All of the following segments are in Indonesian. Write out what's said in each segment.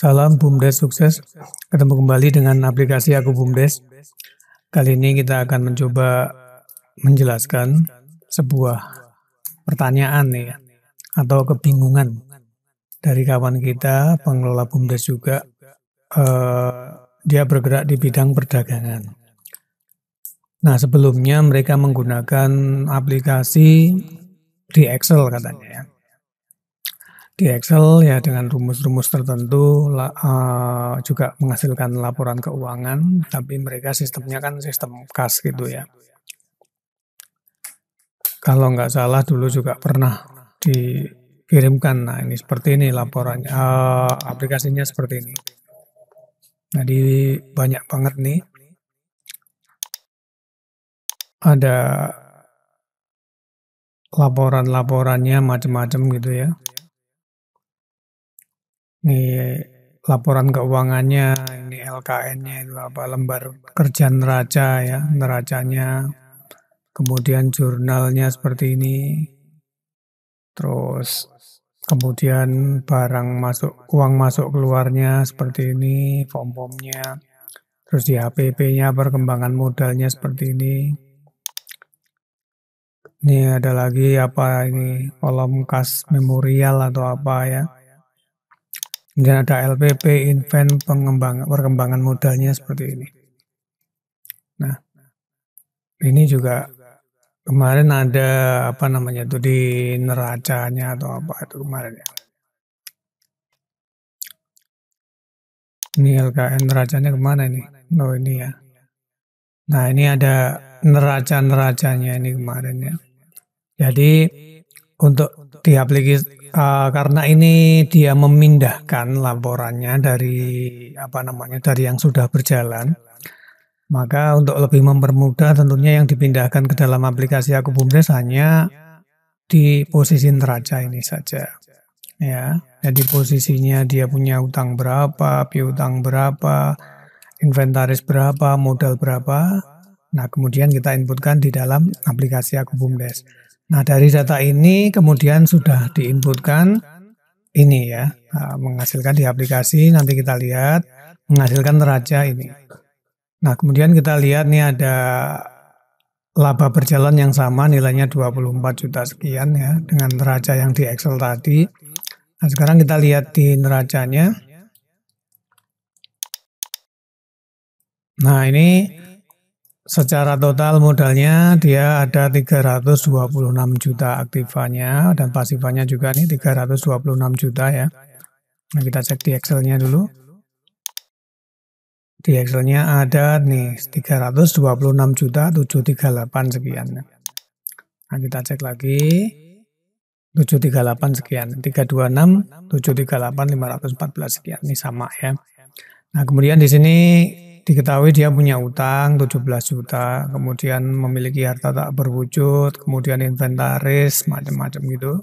Salam BUMDes sukses. Ketemu kembali dengan aplikasi Aku BUMDes. Kali ini kita akan mencoba menjelaskan sebuah pertanyaan nih, atau kebingungan dari kawan kita, pengelola BUMDes juga. Dia bergerak di bidang perdagangan. Nah, sebelumnya mereka menggunakan aplikasi di Excel katanya ya. Di Excel ya dengan rumus-rumus tertentu juga menghasilkan laporan keuangan, tapi mereka sistemnya kan sistem kas gitu ya. Kalau nggak salah dulu juga pernah dikirimkan, nah ini seperti ini laporannya, aplikasinya seperti ini. Jadi banyak banget nih, ada laporan-laporannya macam-macam gitu ya. Ini laporan keuangannya, ini LKN-nya itu apa, lembar kerja neraca ya, neracanya. Kemudian jurnalnya seperti ini. Terus kemudian uang masuk keluarnya seperti ini, form-formnya. Terus di HPP-nya perkembangan modalnya seperti ini. Ini ada lagi apa ini, kolom kas memorial atau apa ya. Kemudian ada LPP, invent, perkembangan modalnya seperti ini. Nah, ini juga kemarin ada apa namanya itu di neracanya atau apa itu kemarin ya. Ini LKN neracanya kemana ini? Oh ini ya. Nah ini ada neracanya ini kemarin ya. Jadi untuk di aplikasi karena ini dia memindahkan laporannya dari dari yang sudah berjalan, maka untuk lebih mempermudah tentunya yang dipindahkan ke dalam aplikasi Aku BUMDes hanya di posisi neraca ini saja. Ya, jadi posisinya dia punya utang berapa, piutang berapa, inventaris berapa, modal berapa. Nah, kemudian kita inputkan di dalam aplikasi Aku BUMDes. Nah, dari data ini kemudian sudah diinputkan ini ya, menghasilkan di aplikasi, nanti kita lihat menghasilkan neraca ini. Nah, kemudian kita lihat nih ada laba berjalan yang sama, nilainya 24 juta sekian ya, dengan neraca yang di Excel tadi. Nah, sekarang kita lihat di neracanya. Nah, ini secara total modalnya dia ada 326 juta aktifannya, dan pasifannya juga nih 326 juta ya. Nah, kita cek di Excel-nya dulu. Di Excel-nya ada nih 326 juta 738 sekian. Nah, kita cek lagi. 738 sekian, 326, 738, 514 sekian, ini sama ya. Nah, kemudian di sini diketahui dia punya utang 17 juta, kemudian memiliki harta tak berwujud, kemudian inventaris, macam-macam gitu.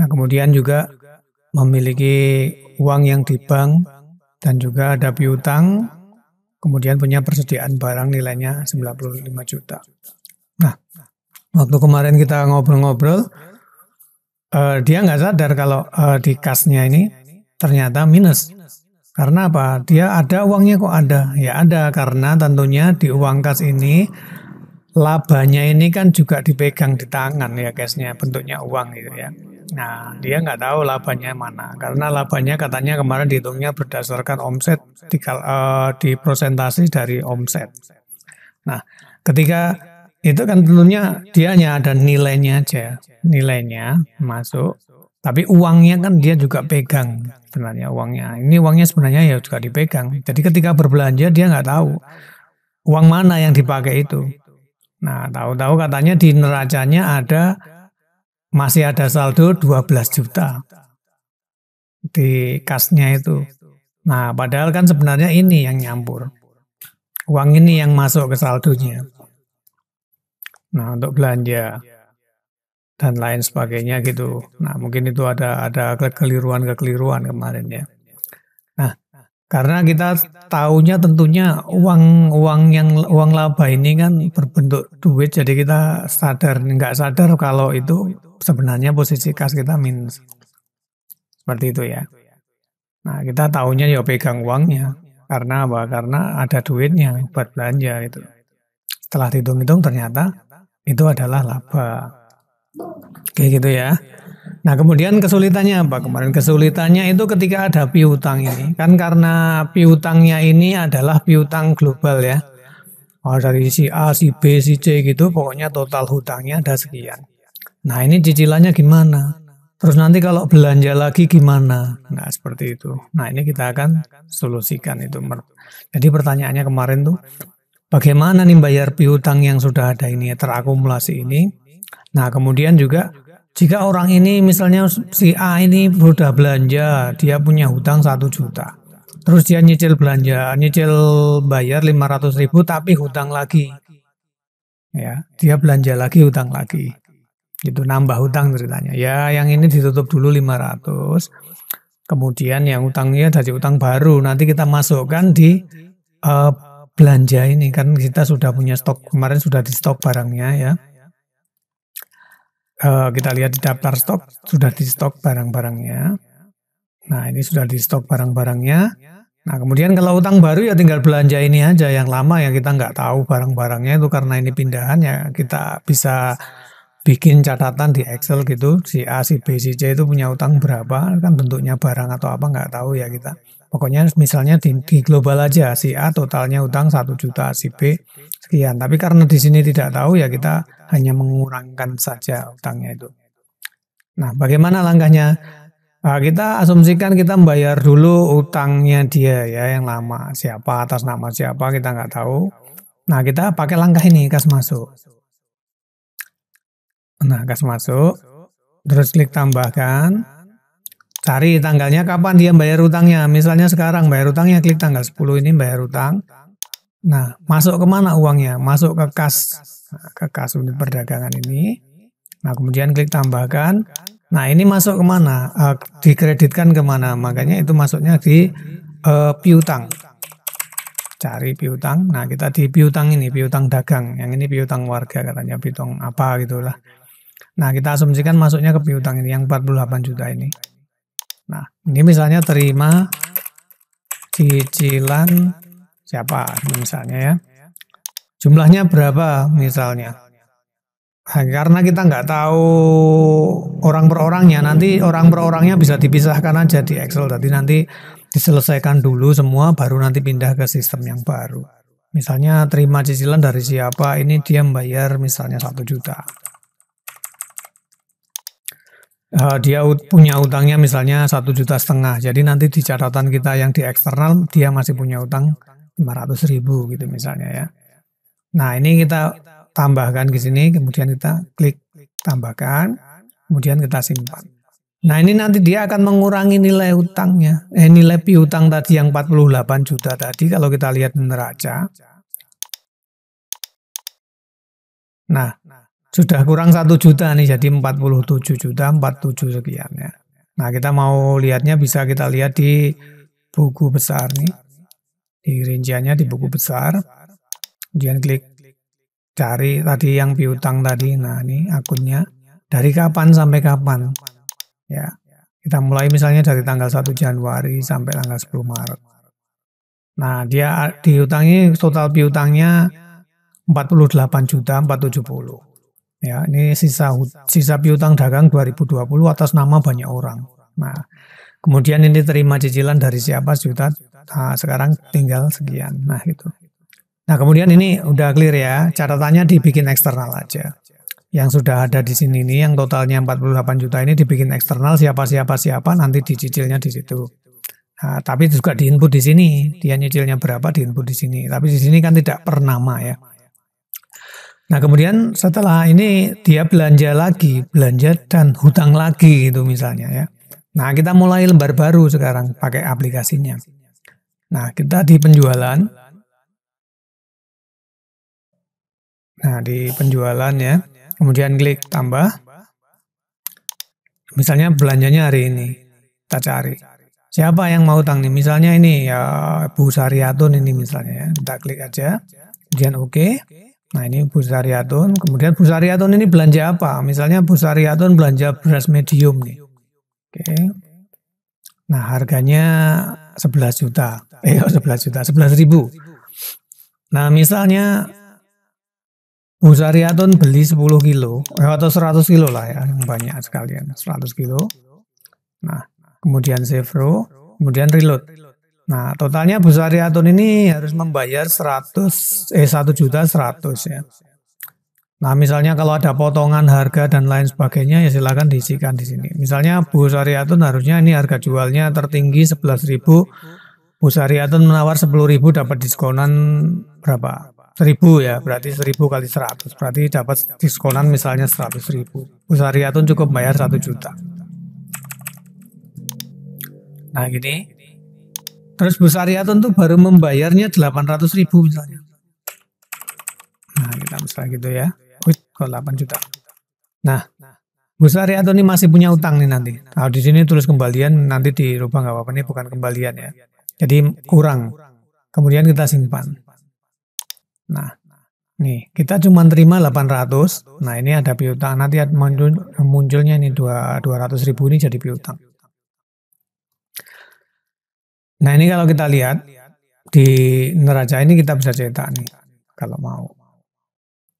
Nah, kemudian juga memiliki uang yang di bank, dan juga ada piutang, kemudian punya persediaan barang nilainya 95 juta. Nah, waktu kemarin kita ngobrol-ngobrol, dia nggak sadar kalau di kasnya ini ternyata minus. Karena apa? Dia ada uangnya kok ada. Ya ada, karena tentunya di uang kas ini labanya ini kan juga dipegang di tangan ya kasnya, bentuknya uang gitu ya. Nah, dia nggak tahu labanya mana. Karena labanya katanya kemarin dihitungnya berdasarkan omset, di prosentasi dari omset. Nah, ketika itu kan tentunya dia hanya ada nilainya aja, nilainya masuk, tapi uangnya kan dia juga pegang sebenarnya uangnya. Ini uangnya sebenarnya ya juga dipegang. Jadi ketika berbelanja dia nggak tahu uang mana yang dipakai itu. Nah, tahu-tahu katanya di neracanya masih ada saldo 12 juta di kasnya itu. Nah, padahal kan sebenarnya ini yang nyampur. Uang ini yang masuk ke saldonya. Nah, untuk belanja dan lain sebagainya gitu. Nah, mungkin itu ada kekeliruan kemarin ya. Nah, karena kita tahunya tentunya uang laba ini kan berbentuk duit, jadi kita nggak sadar kalau itu sebenarnya posisi kas kita minus. Seperti itu ya. Nah, kita tahunya ya pegang uangnya. Karena apa? Karena ada duitnya buat belanja itu. Setelah dihitung-hitung ternyata itu adalah laba. Kayak gitu ya. Nah, kemudian kesulitannya apa? Kemarin kesulitannya itu ketika ada piutang ini. Kan karena piutangnya ini adalah piutang global ya. Oh, dari si A, si B, si C gitu, pokoknya total hutangnya ada sekian. Nah, ini cicilannya gimana? Terus nanti kalau belanja lagi gimana? Nah, seperti itu. Nah, ini kita akan solusikan itu. Jadi pertanyaannya kemarin tuh, bagaimana nih bayar piutang yang sudah ada ini, terakumulasi ini? Nah, kemudian juga jika orang ini misalnya si A ini sudah belanja, dia punya hutang 1 juta. Terus dia nyicil belanja, nyicil bayar 500.000 tapi hutang lagi. Ya, dia belanja lagi, hutang lagi. Itu nambah hutang ceritanya. Ya, yang ini ditutup dulu 500. Kemudian yang hutangnya dari hutang baru nanti kita masukkan di belanja ini kan kita sudah punya stok, kemarin sudah di stok barangnya ya. Kita lihat di daftar stok sudah di stok barang-barangnya. Nah, ini sudah di stok barang-barangnya. Nah, kemudian kalau utang baru ya tinggal belanja ini aja, yang lama ya kita nggak tahu barang-barangnya itu karena ini pindahan ya kita bisa bikin catatan di Excel gitu, si A, si B, si C itu punya utang berapa, kan bentuknya barang atau apa nggak tahu ya kita. Pokoknya misalnya di global aja, si A totalnya utang 1 juta, si B sekian. Tapi karena di sini tidak tahu ya kita hanya mengurangkan saja utangnya itu. Nah, bagaimana langkahnya? Nah, kita asumsikan kita membayar dulu utangnya dia ya yang lama, siapa atas nama siapa kita nggak tahu. Nah, kita pakai langkah ini, kas masuk. Nah, kas masuk, terus klik tambahkan, cari tanggalnya kapan dia bayar utangnya. Misalnya sekarang bayar utangnya, klik tanggal 10 ini bayar utang. Nah, masuk kemana uangnya? Masuk ke kas unit perdagangan ini. Nah, kemudian klik tambahkan. Nah, ini masuk kemana? Dikreditkan kemana? Makanya itu masuknya di piutang. Cari piutang. Nah, kita di piutang ini, piutang dagang. Yang ini piutang warga katanya, piutang apa gitulah. Nah, kita asumsikan masuknya ke piutang ini, yang 48 juta ini. Nah, ini misalnya terima cicilan siapa misalnya ya. Jumlahnya berapa misalnya. Nah, karena kita nggak tahu orang per orangnya, nanti orang per orangnya bisa dipisahkan aja di Excel. Jadi nanti diselesaikan dulu semua, baru nanti pindah ke sistem yang baru. Misalnya terima cicilan dari siapa, ini dia membayar misalnya 1 juta. Dia punya utangnya misalnya 1,5 juta. Jadi nanti di catatan kita yang di eksternal, dia masih punya utang 500.000 gitu misalnya ya. Nah, ini kita tambahkan ke sini, kemudian kita klik tambahkan, kemudian kita simpan. Nah, ini nanti dia akan mengurangi nilai utangnya, nilai piutang tadi yang 48 juta tadi, kalau kita lihat di neraca. Nah, sudah kurang 1 juta nih, jadi 47 juta, 47 sekian ya. Nah, kita mau lihatnya bisa kita lihat di buku besar nih, di rinciannya di buku besar, kemudian klik cari tadi yang piutang tadi. Nah, ini akunnya dari kapan sampai kapan ya. Kita mulai misalnya dari tanggal 1 Januari sampai tanggal 10 Maret. Nah, dia diutangi total piutangnya 48 juta 470. Ya, ini sisa piutang dagang 2020 atas nama banyak orang. Nah, kemudian ini terima cicilan dari siapa juta. Nah, sekarang tinggal sekian. Nah, gitu. Nah, kemudian ini udah clear ya, catatannya dibikin eksternal aja. Yang sudah ada di sini nih, yang totalnya 48 juta ini dibikin eksternal, siapa nanti dicicilnya di situ. Nah, tapi juga diinput di sini, dia nyicilnya berapa diinput di sini. Tapi di sini kan tidak per nama ya. Nah, kemudian setelah ini dia belanja lagi, belanja dan hutang lagi gitu misalnya ya. Nah, kita mulai lembar baru sekarang pakai aplikasinya. Nah, kita di penjualan. Nah, di penjualan ya, kemudian klik tambah. Misalnya belanjanya hari ini, kita cari. Siapa yang mau utang nih? Misalnya ini ya Bu Saryatun ini misalnya ya. Kita klik aja, kemudian oke. Nah, ini Bu Saryatun, kemudian Bu Saryatun ini belanja apa? Misalnya Bu Saryatun belanja beras medium nih. Oke. Nah, harganya 11 juta. 11 juta, 11.000. Nah, misalnya Bu Saryatun beli 10 kilo, atau 100 kilo lah ya, yang banyak sekalian, 100 kilo. Nah, kemudian Chevro, kemudian reload. Nah, totalnya Bu Saryatun ini harus membayar 1.100.000 ya. Nah, misalnya kalau ada potongan harga dan lain sebagainya, ya silakan diisikan di sini. Misalnya Bu Saryatun harusnya ini harga jualnya tertinggi 11.000, Bu Saryatun menawar 10.000 dapat diskonan berapa? 1.000 ya, berarti 1.000 kali 100, berarti dapat diskonan misalnya 100.000. Bu Saryatun cukup bayar 1 juta. Nah gini, terus Bu Saryatun tuh baru membayarnya 800.000 misalnya. Nah kita misalnya gitu ya, wih kok 8 juta. Nah, Bu Saryatun ini masih punya utang nih nanti. Nah di sini tulis kembalian, nanti dirubah nggak apa-apa, ini bukan kembalian ya. Jadi kurang, kemudian kita simpan. Nah, nih kita cuma terima 800. Nah ini ada piutang, nanti munculnya ini 200.000 ini jadi piutang. Nah ini kalau kita lihat di neraca ini kita bisa cetak nih kalau mau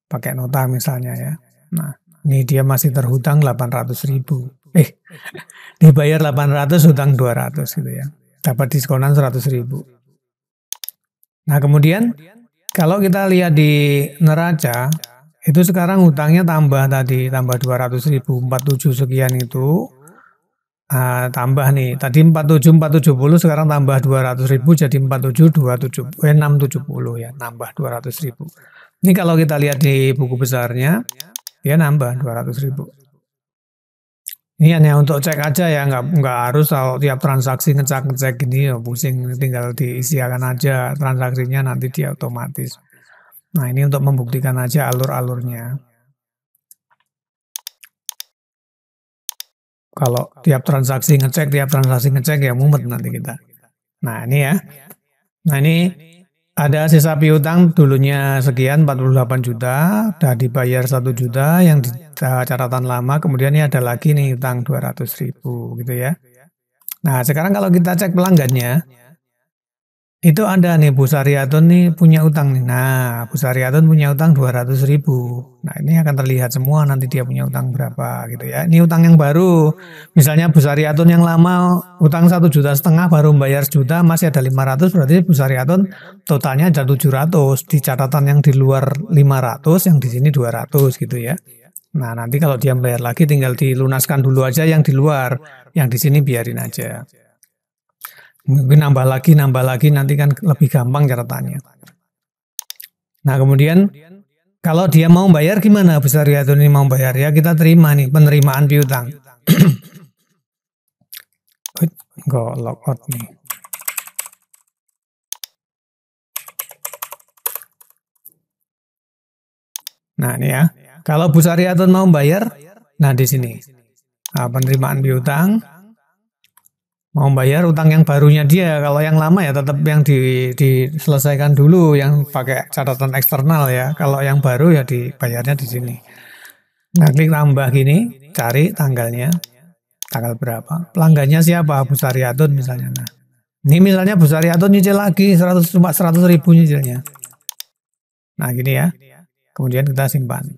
pakai nota misalnya ya. Nah ini dia masih terhutang 800.000. Dibayar 800, hutang 200 gitu ya. Dapat diskonan 100.000. Nah kemudian kalau kita lihat di neraca, itu sekarang hutangnya tambah tadi, tambah 200.000, 47 sekian itu, tambah nih, tadi 47.470, sekarang tambah 200.000 jadi 670 ya, nambah 200.000. Ini kalau kita lihat di buku besarnya, dia nambah 200.000. Ini hanya untuk cek aja ya, nggak harus kalau tiap transaksi ngecek gini ya pusing, tinggal diisiakan aja transaksinya nanti dia otomatis. Nah ini untuk membuktikan aja alur-alurnya. Kalau tiap transaksi ngecek ya mumet nanti kita. Nah ini ya, nah ini ada sisa piutang dulunya sekian 48 juta, udah dibayar 1 juta yang di catatan lama, kemudian ini ada lagi nih utang 200.000 gitu ya. Nah sekarang kalau kita cek pelanggannya, itu ada nih Bu Saryatun nih punya utang nih. Nah Bu Saryatun punya utang 200.000. Nah ini akan terlihat semua nanti dia punya utang berapa gitu ya. Ini utang yang baru. Misalnya Bu Saryatun yang lama utang 1,5 juta baru membayar 1 juta, masih ada 500, berarti Bu Saryatun totalnya ada 700. Di catatan yang di luar 500, yang di sini 200 gitu ya. Nah nanti kalau dia membayar lagi tinggal dilunaskan dulu aja yang di luar, yang di sini biarin aja. Mungkin nambah lagi nanti kan lebih gampang catatannya. Nah kemudian kalau dia mau bayar gimana Bu Saryatun ini mau bayar ya kita terima nih penerimaan piutang. Kok logout nih. Nah ini ya, kalau Bu Saryatun mau bayar, nah di sini penerimaan piutang. Mau bayar utang yang barunya dia, kalau yang lama ya tetap yang diselesaikan dulu, yang pakai catatan eksternal ya. Kalau yang baru ya dibayarnya di sini. Nah klik tambah gini, cari tanggalnya, tanggal berapa. Pelanggannya siapa? Bu Saryatun misalnya. Nah, ini misalnya Bu Saryatun nyicil lagi 100.000 nyicilnya. Nah gini ya, kemudian kita simpan.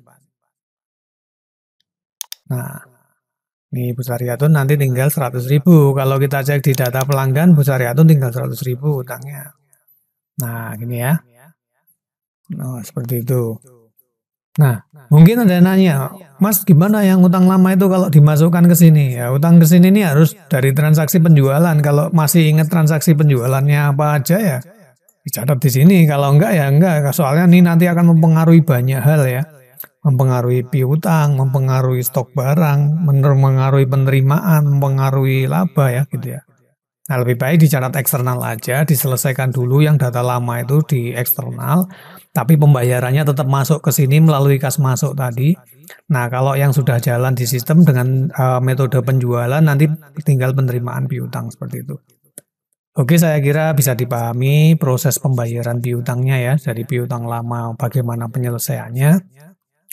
Nah. Nih Bu Saryatun nanti tinggal 100.000. Kalau kita cek di data pelanggan, Bu Saryatun tinggal 100.000 utangnya. Nah gini ya. Nah seperti itu. Nah mungkin ada yang nanya, Mas gimana yang utang lama itu kalau dimasukkan ke sini? Ya utang ke sini ini harus dari transaksi penjualan. Kalau masih ingat transaksi penjualannya apa aja ya dicatat di sini. Kalau enggak ya enggak. Soalnya ini nanti akan mempengaruhi banyak hal ya. Mempengaruhi piutang, mempengaruhi stok barang, mempengaruhi penerimaan, mempengaruhi laba ya gitu ya. Nah lebih baik dicatat eksternal aja, diselesaikan dulu yang data lama itu di eksternal, tapi pembayarannya tetap masuk ke sini melalui kas masuk tadi. Nah kalau yang sudah jalan di sistem dengan metode penjualan nanti tinggal penerimaan piutang seperti itu. Oke, saya kira bisa dipahami proses pembayaran piutangnya ya, dari piutang lama bagaimana penyelesaiannya.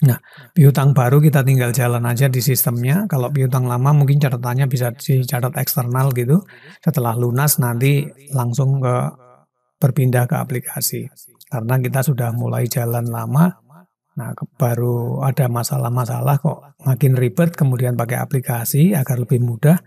Nah, piutang baru kita tinggal jalan aja di sistemnya. Kalau piutang lama mungkin catatannya bisa dicatat eksternal gitu. Setelah lunas nanti langsung berpindah ke aplikasi. Karena kita sudah mulai jalan lama, nah baru ada masalah-masalah kok makin ribet kemudian pakai aplikasi agar lebih mudah.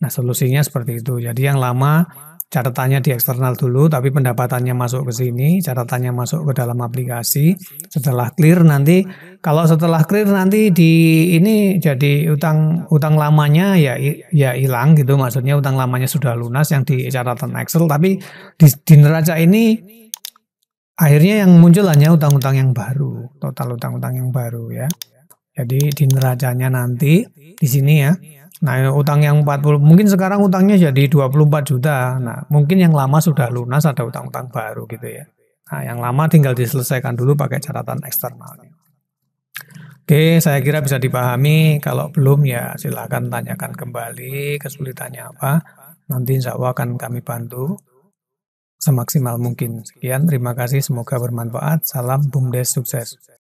Nah, solusinya seperti itu. Jadi yang lama catatannya di eksternal dulu, tapi pendapatannya masuk ke sini, catatannya masuk ke dalam aplikasi. Setelah clear nanti, kalau setelah clear nanti di ini jadi utang lamanya ya hilang gitu. Maksudnya utang lamanya sudah lunas yang di catatan Excel, tapi di neraca ini akhirnya yang muncul hanya utang-utang yang baru, total utang-utang yang baru ya. Jadi di neracanya nanti di sini ya. Nah, utang yang 40 mungkin sekarang utangnya jadi 24 juta. Nah, mungkin yang lama sudah lunas ada utang-utang baru gitu ya. Nah, yang lama tinggal diselesaikan dulu pakai catatan eksternalnya. Oke, saya kira bisa dipahami. Kalau belum ya silakan tanyakan kembali kesulitannya apa. Nanti insya Allah akan kami bantu semaksimal mungkin. Sekian, terima kasih. Semoga bermanfaat. Salam BUMDes sukses.